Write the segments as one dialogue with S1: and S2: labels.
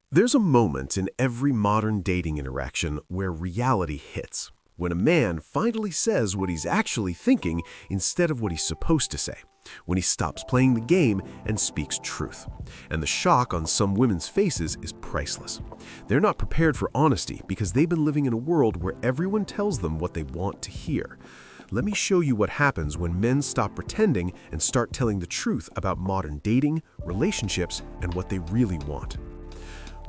S1: There's a moment in every modern dating interaction where reality hits, when a man finally says what he's actually thinking instead of what he's supposed to say, when he stops playing the game and speaks truth. And the shock on some women's faces is priceless. They're not prepared for honesty because they've been living in a world where everyone tells them what they want to hear. Let me show you what happens when men stop pretending and start telling the truth about modern dating, relationships, and what they really want.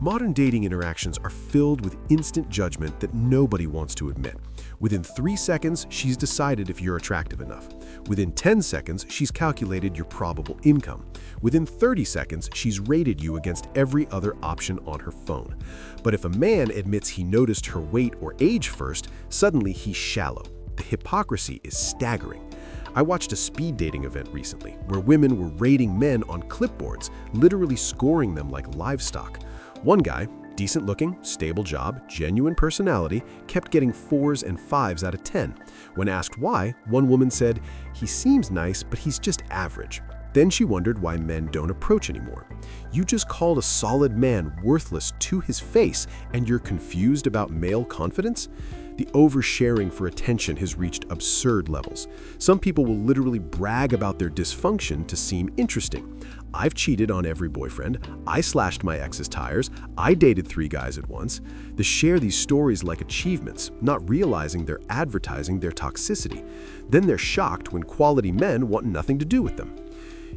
S1: Modern dating interactions are filled with instant judgment that nobody wants to admit. Within 3 seconds, she's decided if you're attractive enough. Within 10 seconds, she's calculated your probable income. Within 30 seconds, she's rated you against every other option on her phone. But if a man admits he noticed her weight or age first, suddenly he's shallow. The hypocrisy is staggering. I watched a speed dating event recently where women were rating men on clipboards, literally scoring them like livestock. One guy, decent looking, stable job, genuine personality, kept getting 4s and 5s out of 10. When asked why, one woman said, "He seems nice, but he's just average." Then she wondered why men don't approach anymore. You just called a solid man worthless to his face, and you're confused about male confidence? The oversharing for attention has reached absurd levels. Some people will literally brag about their dysfunction to seem interesting. I've cheated on every boyfriend. I slashed my ex's tires. I dated 3 guys at once. They share these stories like achievements, not realizing they're advertising their toxicity. Then they're shocked when quality men want nothing to do with them.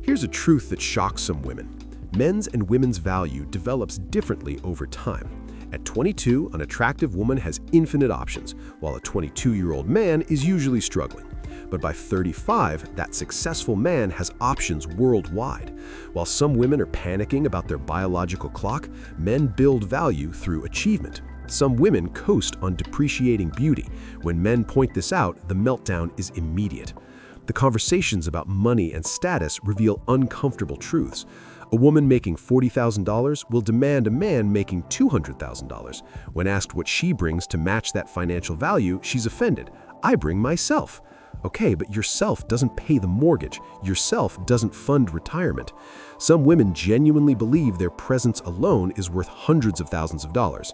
S1: Here's a truth that shocks some women. Men's and women's value develops differently over time. At 22, an attractive woman has infinite options, while a 22-year-old man is usually struggling. But by 35, that successful man has options worldwide. While some women are panicking about their biological clock, men build value through achievement. Some women coast on depreciating beauty. When men point this out, the meltdown is immediate. The conversations about money and status reveal uncomfortable truths. A woman making $40,000 will demand a man making $200,000. When asked what she brings to match that financial value, she's offended. "I bring myself." Okay, but yourself doesn't pay the mortgage. Yourself doesn't fund retirement. Some women genuinely believe their presence alone is worth hundreds of thousands of dollars.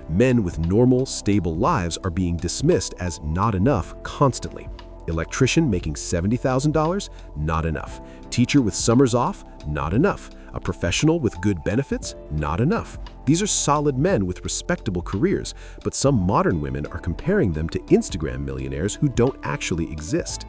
S1: Men with normal, stable lives are being dismissed as not enough constantly. Electrician making $70,000? Not enough. Teacher with summers off? Not enough. A professional with good benefits? Not enough. These are solid men with respectable careers, but some modern women are comparing them to Instagram millionaires who don't actually exist.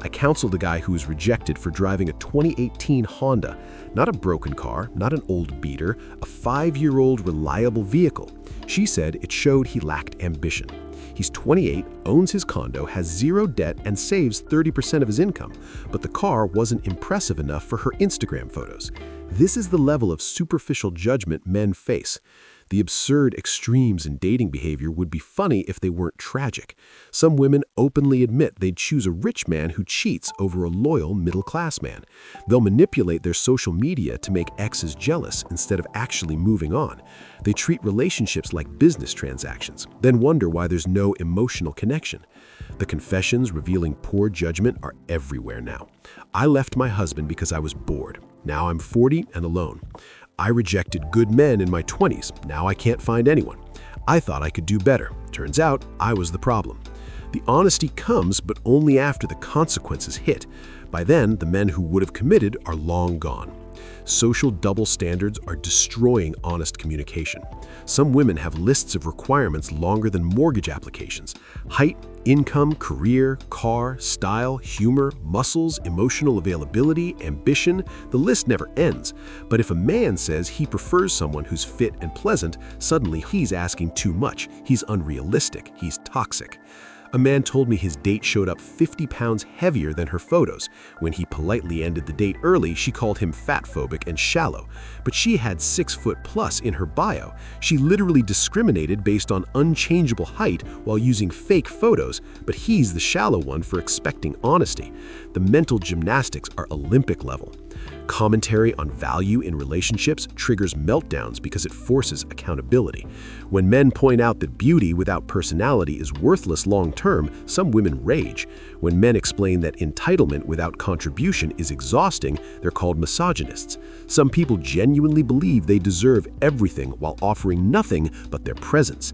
S1: I counseled a guy who was rejected for driving a 2018 Honda, not a broken car, not an old beater, a 5-year-old reliable vehicle. She said it showed he lacked ambition. He's 28, owns his condo, has 0 debt, and saves 30% of his income, but the car wasn't impressive enough for her Instagram photos. This is the level of superficial judgment men face. The absurd extremes in dating behavior would be funny if they weren't tragic. Some women openly admit they'd choose a rich man who cheats over a loyal middle-class man. They'll manipulate their social media to make exes jealous instead of actually moving on. They treat relationships like business transactions, then wonder why there's no emotional connection. The confessions revealing poor judgment are everywhere now. "I left my husband because I was bored. Now I'm 40 and alone. I rejected good men in my 20s. Now I can't find anyone. I thought I could do better. Turns out I was the problem." The honesty comes, but only after the consequences hit. By then, the men who would have committed are long gone. Social double standards are destroying honest communication. Some women have lists of requirements longer than mortgage applications. Height, income, career, car, style, humor, muscles, emotional availability, ambition, the list never ends. But if a man says he prefers someone who's fit and pleasant, suddenly he's asking too much. He's unrealistic. He's toxic. A man told me his date showed up 50 pounds heavier than her photos. When he politely ended the date early, she called him fatphobic and shallow. But she had 6'+ in her bio. She literally discriminated based on unchangeable height while using fake photos, but he's the shallow one for expecting honesty. The mental gymnastics are Olympic level. Commentary on value in relationships triggers meltdowns because it forces accountability. When men point out that beauty without personality is worthless long-term, some women rage. When men explain that entitlement without contribution is exhausting, they're called misogynists. Some people genuinely believe they deserve everything while offering nothing but their presence.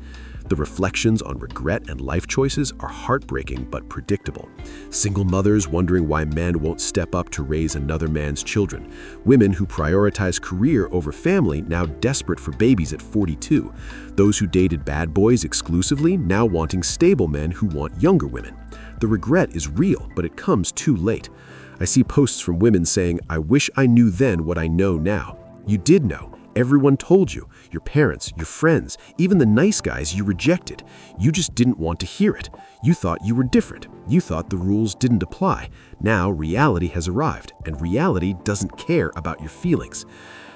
S1: The reflections on regret and life choices are heartbreaking but predictable. Single mothers wondering why men won't step up to raise another man's children. Women who prioritize career over family now desperate for babies at 42. Those who dated bad boys exclusively now wanting stable men who want younger women. The regret is real, but it comes too late. I see posts from women saying, "I wish I knew then what I know now." You did know. Everyone told you, your parents, your friends, even the nice guys you rejected. You just didn't want to hear it. You thought you were different. You thought the rules didn't apply. Now reality has arrived, and reality doesn't care about your feelings.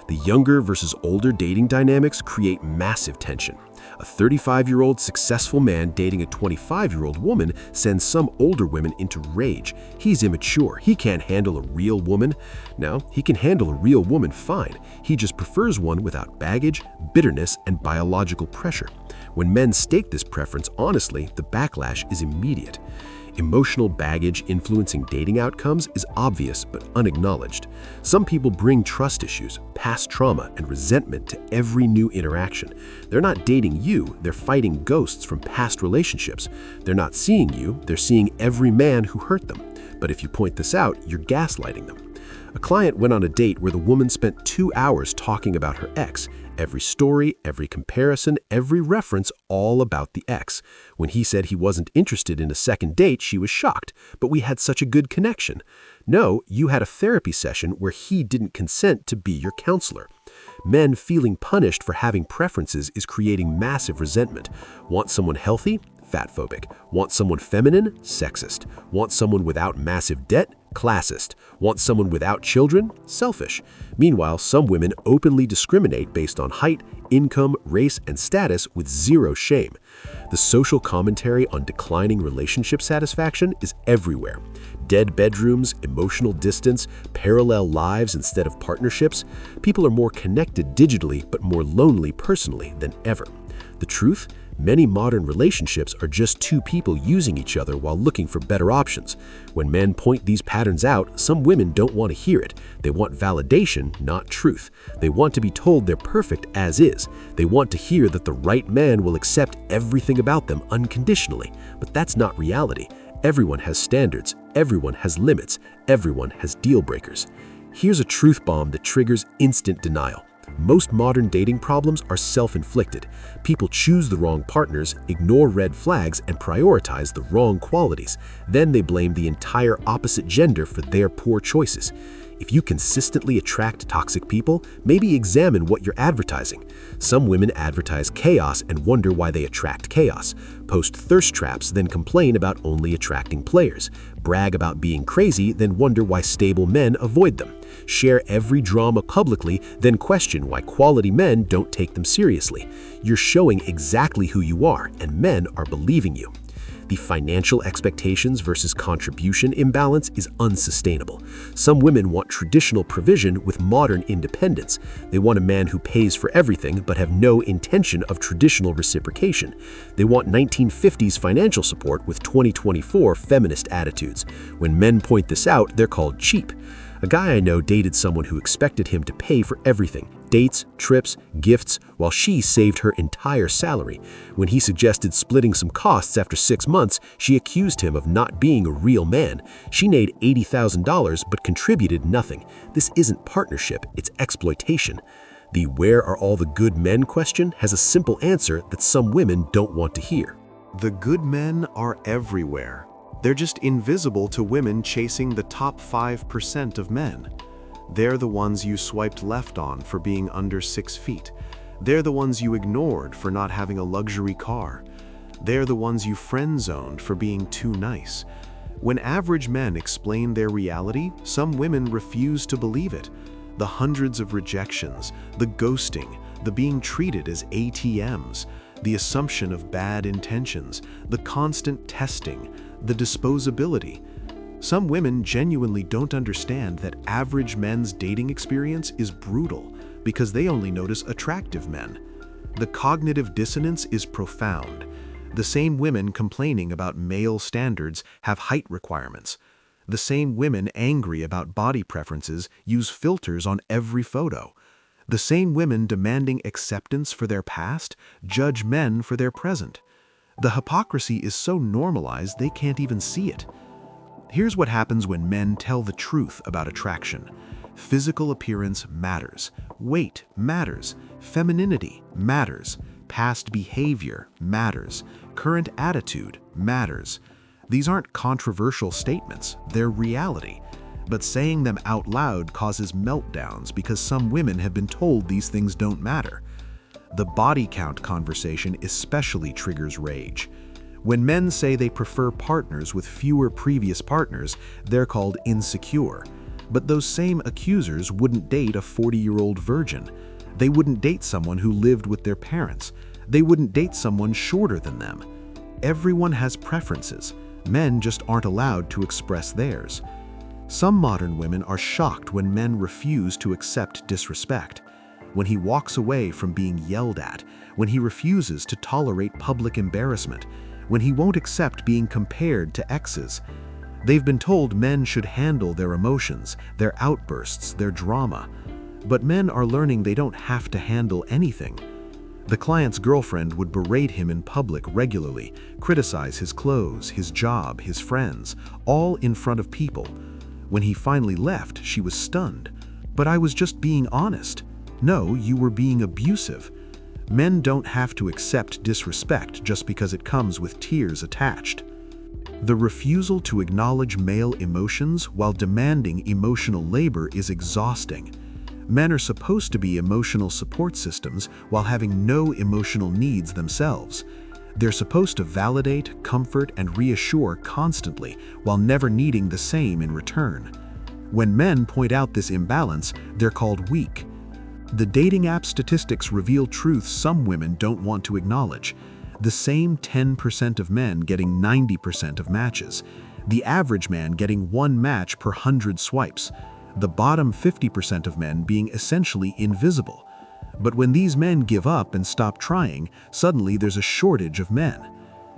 S1: The younger versus older dating dynamics create massive tension. A 35-year-old successful man dating a 25-year-old woman sends some older women into rage. He's immature. He can't handle a real woman. Now, he can handle a real woman fine. He just prefers one without baggage, bitterness, and biological pressure. When men stake this preference honestly, the backlash is immediate. Emotional baggage influencing dating outcomes is obvious but unacknowledged. Some people bring trust issues, past trauma, and resentment to every new interaction. They're not dating you, they're fighting ghosts from past relationships. They're not seeing you, they're seeing every man who hurt them. But if you point this out, you're gaslighting them. A client went on a date where the woman spent 2 hours talking about her ex. Every story, every comparison, every reference, all about the ex. When he said he wasn't interested in a second date, she was shocked. But we had such a good connection. No, you had a therapy session where he didn't consent to be your counselor. Men feeling punished for having preferences is creating massive resentment. Want someone healthy? Fatphobic. Want someone feminine? Sexist. Want someone without massive debt? Classist. Want someone without children? Selfish. Meanwhile, some women openly discriminate based on height, income, race, and status with zero shame. The social commentary on declining relationship satisfaction is everywhere. Dead bedrooms, emotional distance, parallel lives instead of partnerships. People are more connected digitally but more lonely personally than ever. The truth? Many modern relationships are just two people using each other while looking for better options. When men point these patterns out, some women don't want to hear it. They want validation, not truth. They want to be told they're perfect as is. They want to hear that the right man will accept everything about them unconditionally. But that's not reality. Everyone has standards. Everyone has limits. Everyone has deal breakers. Here's a truth bomb that triggers instant denial. Most modern dating problems are self-inflicted. People choose the wrong partners, ignore red flags, and prioritize the wrong qualities. Then they blame the entire opposite gender for their poor choices. If you consistently attract toxic people, maybe examine what you're advertising. Some women advertise chaos and wonder why they attract chaos. Post thirst traps, then complain about only attracting players. Brag about being crazy, then wonder why stable men avoid them. Share every drama publicly, then question why quality men don't take them seriously. You're showing exactly who you are, and men are believing you. The financial expectations versus contribution imbalance is unsustainable. Some women want traditional provision with modern independence. They want a man who pays for everything but have no intention of traditional reciprocation. They want 1950s financial support with 2024 feminist attitudes. When men point this out, they're called cheap. A guy I know dated someone who expected him to pay for everything. Dates, trips, gifts, while she saved her entire salary. When he suggested splitting some costs after 6 months, she accused him of not being a real man. She made $80,000 but contributed nothing. This isn't partnership, it's exploitation. The "where are all the good men" question has a simple answer that some women don't want to hear.
S2: The good men are everywhere. They're just invisible to women chasing the top 5% of men. They're the ones you swiped left on for being under 6 feet. They're the ones you ignored for not having a luxury car. They're the ones you friend-zoned for being too nice. When average men explain their reality, some women refuse to believe it. The hundreds of rejections, the ghosting, the being treated as ATMs, the assumption of bad intentions, the constant testing, the disposability. Some women genuinely don't understand that average men's dating experience is brutal because they only notice attractive men. The cognitive dissonance is profound. The same women complaining about male standards have height requirements. The same women angry about body preferences use filters on every photo. The same women demanding acceptance for their past judge men for their present. The hypocrisy is so normalized they can't even see it. Here's what happens when men tell the truth about attraction. Physical appearance matters. Weight matters. Femininity matters. Past behavior matters. Current attitude matters. These aren't controversial statements, they're reality. But saying them out loud causes meltdowns because some women have been told these things don't matter. The body count conversation especially triggers rage. When men say they prefer partners with fewer previous partners, they're called insecure. But those same accusers wouldn't date a 40-year-old virgin. They wouldn't date someone who lived with their parents. They wouldn't date someone shorter than them. Everyone has preferences. Men just aren't allowed to express theirs. Some modern women are shocked when men refuse to accept disrespect. When he walks away from being yelled at, when he refuses to tolerate public embarrassment, when he won't accept being compared to exes. They've been told men should handle their emotions, their outbursts, their drama. But men are learning they don't have to handle anything. The client's girlfriend would berate him in public regularly, criticize his clothes, his job, his friends, all in front of people. When he finally left, she was stunned. "But I was just being honest." "No, you were being abusive." Men don't have to accept disrespect just because it comes with tears attached. The refusal to acknowledge male emotions while demanding emotional labor is exhausting. Men are supposed to be emotional support systems while having no emotional needs themselves. They're supposed to validate, comfort, and reassure constantly while never needing the same in return. When men point out this imbalance, they're called weak. The dating app statistics reveal truths some women don't want to acknowledge. The same 10% of men getting 90% of matches. The average man getting 1 match per 100 swipes. The bottom 50% of men being essentially invisible. But when these men give up and stop trying, suddenly there's a shortage of men.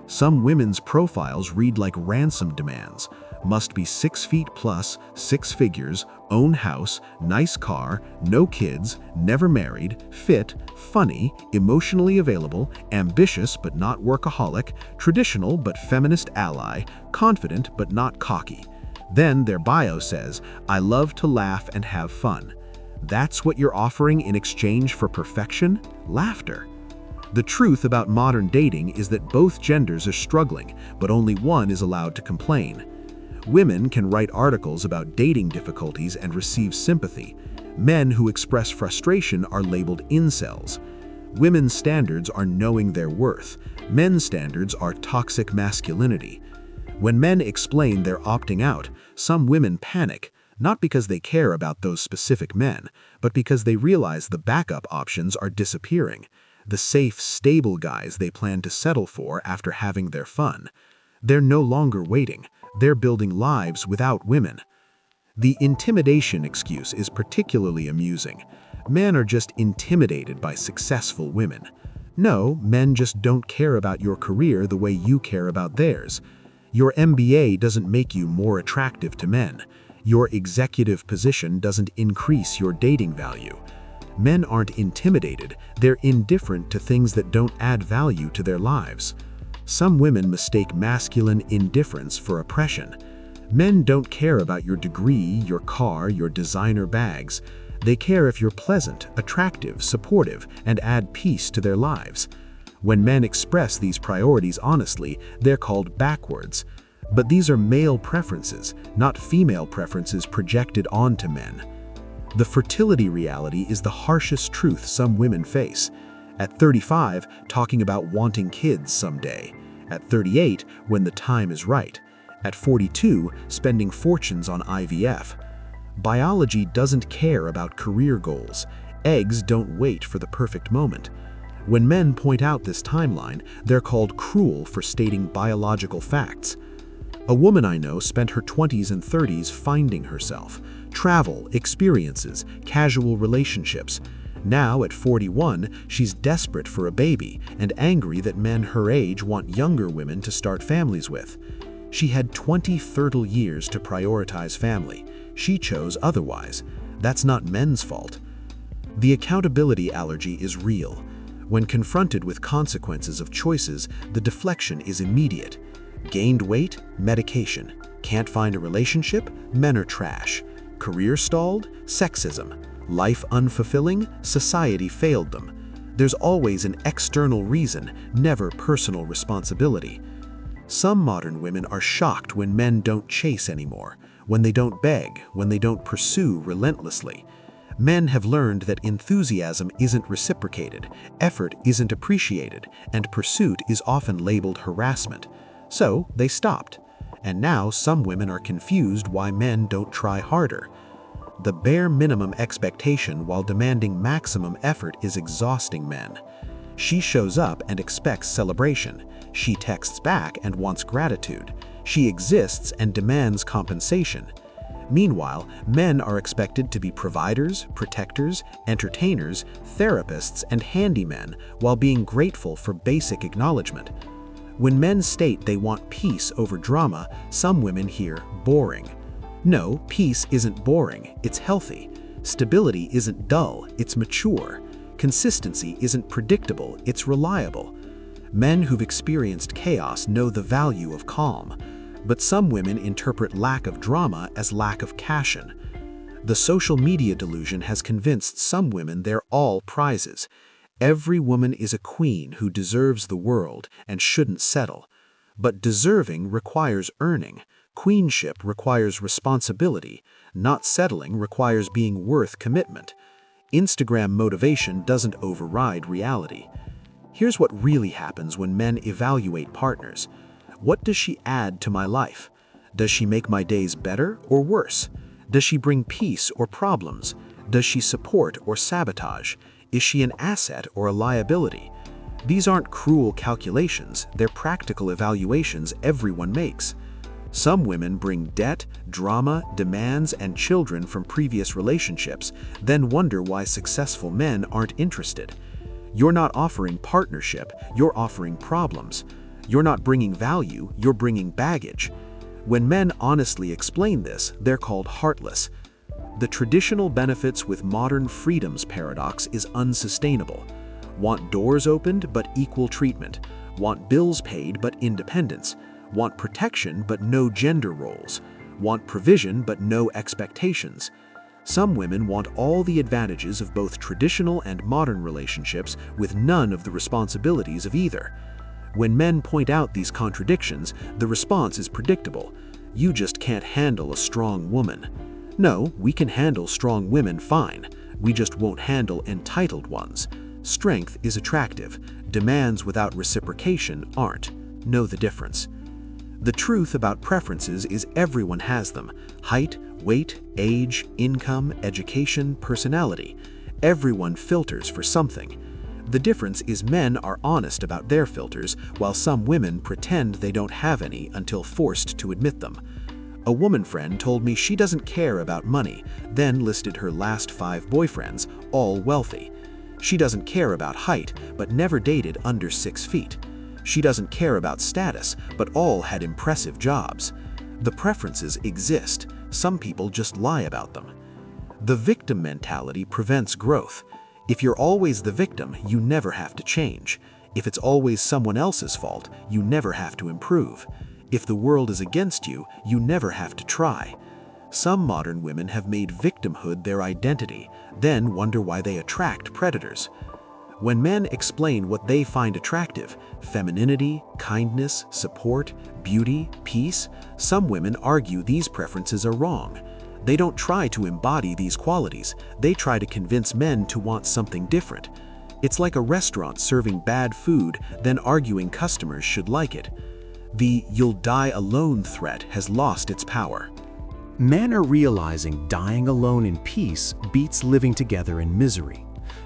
S2: Some women's profiles read like ransom demands. Must be 6 feet plus, 6 figures, own house, nice car, no kids, never married, fit, funny, emotionally available, ambitious but not workaholic, traditional but feminist ally, confident but not cocky. Then their bio says, "I love to laugh and have fun." That's what you're offering in exchange for perfection? Laughter. The truth about modern dating is that both genders are struggling, but only one is allowed to complain. Women can write articles about dating difficulties and receive sympathy. Men who express frustration are labeled incels. Women's standards are knowing their worth. Men's standards are toxic masculinity. When men explain they're opting out, some women panic, not because they care about those specific men, but because they realize the backup options are disappearing. The safe, stable guys they plan to settle for after having their fun. They're no longer waiting. They're building lives without women. The intimidation excuse is particularly amusing. Men are just intimidated by successful women. No, men just don't care about your career the way you care about theirs. Your MBA doesn't make you more attractive to men. Your executive position doesn't increase your dating value. Men aren't intimidated, they're indifferent to things that don't add value to their lives. Some women mistake masculine indifference for oppression. Men don't care about your degree, your car, your designer bags. They care if you're pleasant, attractive, supportive, and add peace to their lives. When men express these priorities honestly, they're called backwards. But these are male preferences, not female preferences projected onto men. The fertility reality is the harshest truth some women face. At 35, talking about wanting kids someday. At 38, when the time is right. At 42, spending fortunes on IVF. Biology doesn't care about career goals. Eggs don't wait for the perfect moment. When men point out this timeline, they're called cruel for stating biological facts. A woman I know spent her 20s and 30s finding herself. Travel, experiences, casual relationships. Now, at 41, she's desperate for a baby and angry that men her age want younger women to start families with. She had 20 fertile years to prioritize family. She chose otherwise. That's not men's fault. The accountability allergy is real. When confronted with consequences of choices, the deflection is immediate. Gained weight? Medication. Can't find a relationship? Men are trash. Career stalled? Sexism. Life unfulfilling? Society failed them. There's always an external reason, never personal responsibility. Some modern women are shocked when men don't chase anymore, when they don't beg, when they don't pursue relentlessly. Men have learned that enthusiasm isn't reciprocated, effort isn't appreciated, and pursuit is often labeled harassment. So they stopped. And now some women are confused why men don't try harder. The bare minimum expectation while demanding maximum effort is exhausting men. She shows up and expects celebration. She texts back and wants gratitude. She exists and demands compensation. Meanwhile, men are expected to be providers, protectors, entertainers, therapists, and handymen while being grateful for basic acknowledgement. When men state they want peace over drama, some women hear boring. No, peace isn't boring, it's healthy. Stability isn't dull, it's mature. Consistency isn't predictable, it's reliable. Men who've experienced chaos know the value of calm, but some women interpret lack of drama as lack of passion. The social media delusion has convinced some women they're all prizes. Every woman is a queen who deserves the world and shouldn't settle. But deserving requires earning. Queenship requires responsibility. Not settling requires being worth commitment. Instagram motivation doesn't override reality. Here's what really happens when men evaluate partners. What does she add to my life? Does she make my days better or worse? Does she bring peace or problems? Does she support or sabotage? Is she an asset or a liability? These aren't cruel calculations, they're practical evaluations everyone makes. Some women bring debt, drama, demands, and children from previous relationships, then wonder why successful men aren't interested. You're not offering partnership, you're offering problems. You're not bringing value, you're bringing baggage. When men honestly explain this, they're called heartless. The traditional benefits with modern freedoms paradox is unsustainable. Want doors opened but equal treatment. Want bills paid but independence. Want protection but no gender roles. Want provision but no expectations. Some women want all the advantages of both traditional and modern relationships with none of the responsibilities of either. When men point out these contradictions, the response is predictable. You just can't handle a strong woman. No, we can handle strong women fine. We just won't handle entitled ones. Strength is attractive. Demands without reciprocation aren't. Know the difference. The truth about preferences is everyone has them. Height, weight, age, income, education, personality. Everyone filters for something. The difference is men are honest about their filters, while some women pretend they don't have any until forced to admit them. A woman friend told me she doesn't care about money, then listed her last 5 boyfriends, all wealthy. She doesn't care about height, but never dated under 6 feet. She doesn't care about status, but all had impressive jobs. The preferences exist. Some people just lie about them. The victim mentality prevents growth. If you're always the victim, you never have to change. If it's always someone else's fault, you never have to improve. If the world is against you, you never have to try. Some modern women have made victimhood their identity, then wonder why they attract predators. When men explain what they find attractive, femininity, kindness, support, beauty, peace, some women argue these preferences are wrong. They don't try to embody these qualities, they try to convince men to want something different. It's like a restaurant serving bad food, then arguing customers should like it. The "you'll die alone" threat has lost its power.
S3: Men are realizing dying alone in peace beats living together in misery.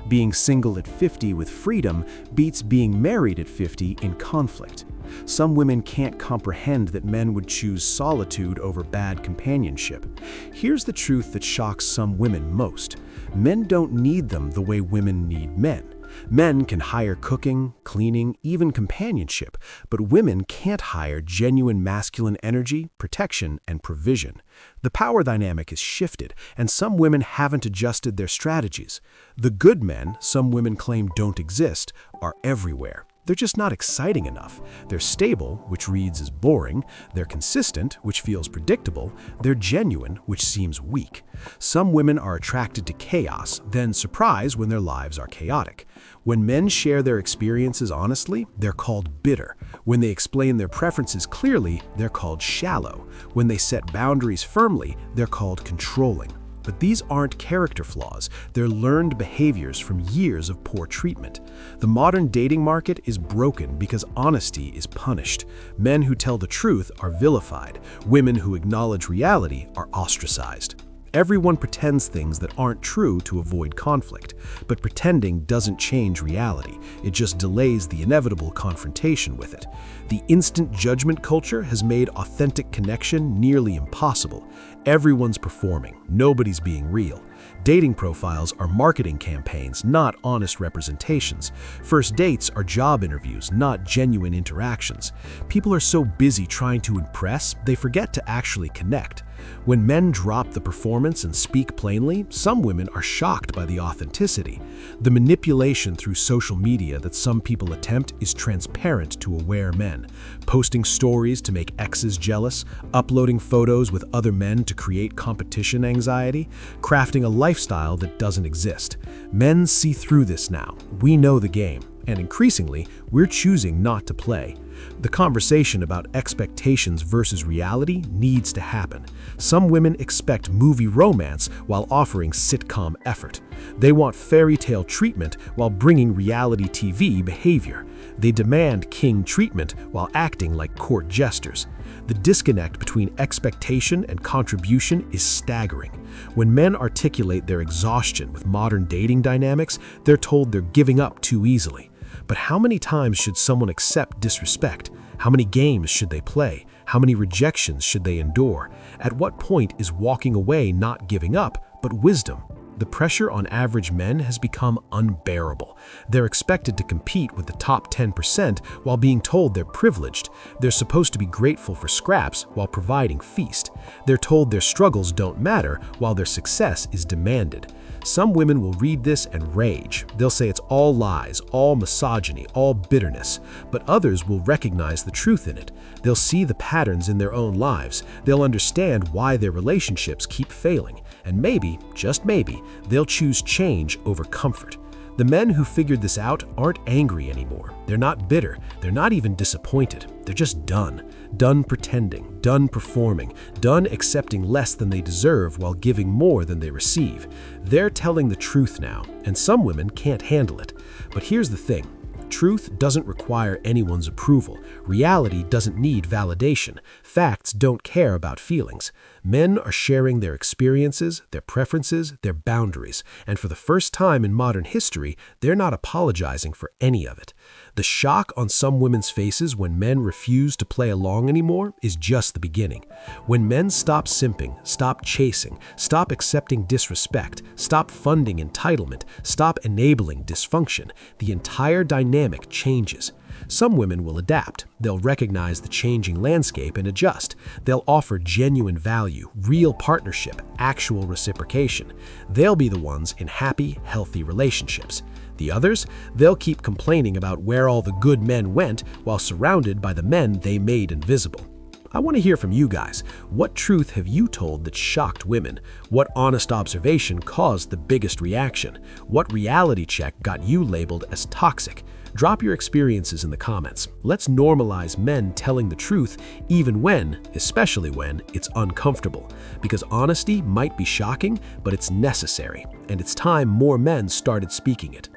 S3: Being single at 50 with freedom beats being married at 50 in conflict. Some women can't comprehend that men would choose solitude over bad companionship. Here's the truth that shocks some women most. Men don't need them the way women need men. Men can hire cooking, cleaning, even companionship, but women can't hire genuine masculine energy, protection, and provision. The power dynamic has shifted, and some women haven't adjusted their strategies. The good men some women claim don't exist are everywhere. They're just not exciting enough. They're stable, which reads as boring. They're consistent, which feels predictable. They're genuine, which seems weak. Some women are attracted to chaos, then surprised when their lives are chaotic. When men share their experiences honestly, they're called bitter. When they explain their preferences clearly, they're called shallow. When they set boundaries firmly, they're called controlling. But these aren't character flaws, they're learned behaviors from years of poor treatment. The modern dating market is broken because honesty is punished. Men who tell the truth are vilified. Women who acknowledge reality are ostracized. Everyone pretends things that aren't true to avoid conflict, but pretending doesn't change reality. It just delays the inevitable confrontation with it. The instant judgment culture has made authentic connection nearly impossible. Everyone's performing, nobody's being real. Dating profiles are marketing campaigns, not honest representations. First dates are job interviews, not genuine interactions. People are so busy trying to impress, they forget to actually connect. When men drop the performance and speak plainly, some women are shocked by the authenticity. The manipulation through social media that some people attempt is transparent to aware men. Posting stories to make exes jealous, uploading photos with other men to create competition anxiety, crafting a lifestyle that doesn't exist. Men see through this now. We know the game, and increasingly, we're choosing not to play. The conversation about expectations versus reality needs to happen. Some women expect movie romance while offering sitcom effort. They want fairy tale treatment while bringing reality TV behavior. They demand king treatment while acting like court jesters. The disconnect between expectation and contribution is staggering. When men articulate their exhaustion with modern dating dynamics, they're told they're giving up too easily. But how many times should someone accept disrespect? How many games should they play? How many rejections should they endure? At what point is walking away not giving up, but wisdom? The pressure on average men has become unbearable. They're expected to compete with the top 10% while being told they're privileged. They're supposed to be grateful for scraps while providing feast. They're told their struggles don't matter while their success is demanded. Some women will read this and rage. They'll say it's all lies, all misogyny, all bitterness. But others will recognize the truth in it. They'll see the patterns in their own lives. They'll understand why their relationships keep failing. And maybe, just maybe, they'll choose change over comfort. The men who figured this out aren't angry anymore. They're not bitter. They're not even disappointed. They're just done. Done pretending, done performing, done accepting less than they deserve while giving more than they receive. They're telling the truth now, and some women can't handle it. But here's the thing. Truth doesn't require anyone's approval. Reality doesn't need validation. Facts don't care about feelings. Men are sharing their experiences, their preferences, their boundaries, and for the first time in modern history, they're not apologizing for any of it. The shock on some women's faces when men refuse to play along anymore is just the beginning. When men stop simping, stop chasing, stop accepting disrespect, stop funding entitlement, stop enabling dysfunction, the entire dynamic changes. Some women will adapt. They'll recognize the changing landscape and adjust. They'll offer genuine value, real partnership, actual reciprocation. They'll be the ones in happy, healthy relationships. The others, they'll keep complaining about where all the good men went while surrounded by the men they made invisible. I want to hear from you guys. What truth have you told that shocked women? What honest observation caused the biggest reaction? What reality check got you labeled as toxic? Drop your experiences in the comments. Let's normalize men telling the truth even when, especially when, it's uncomfortable. Because honesty might be shocking, but it's necessary. And it's time more men started speaking it.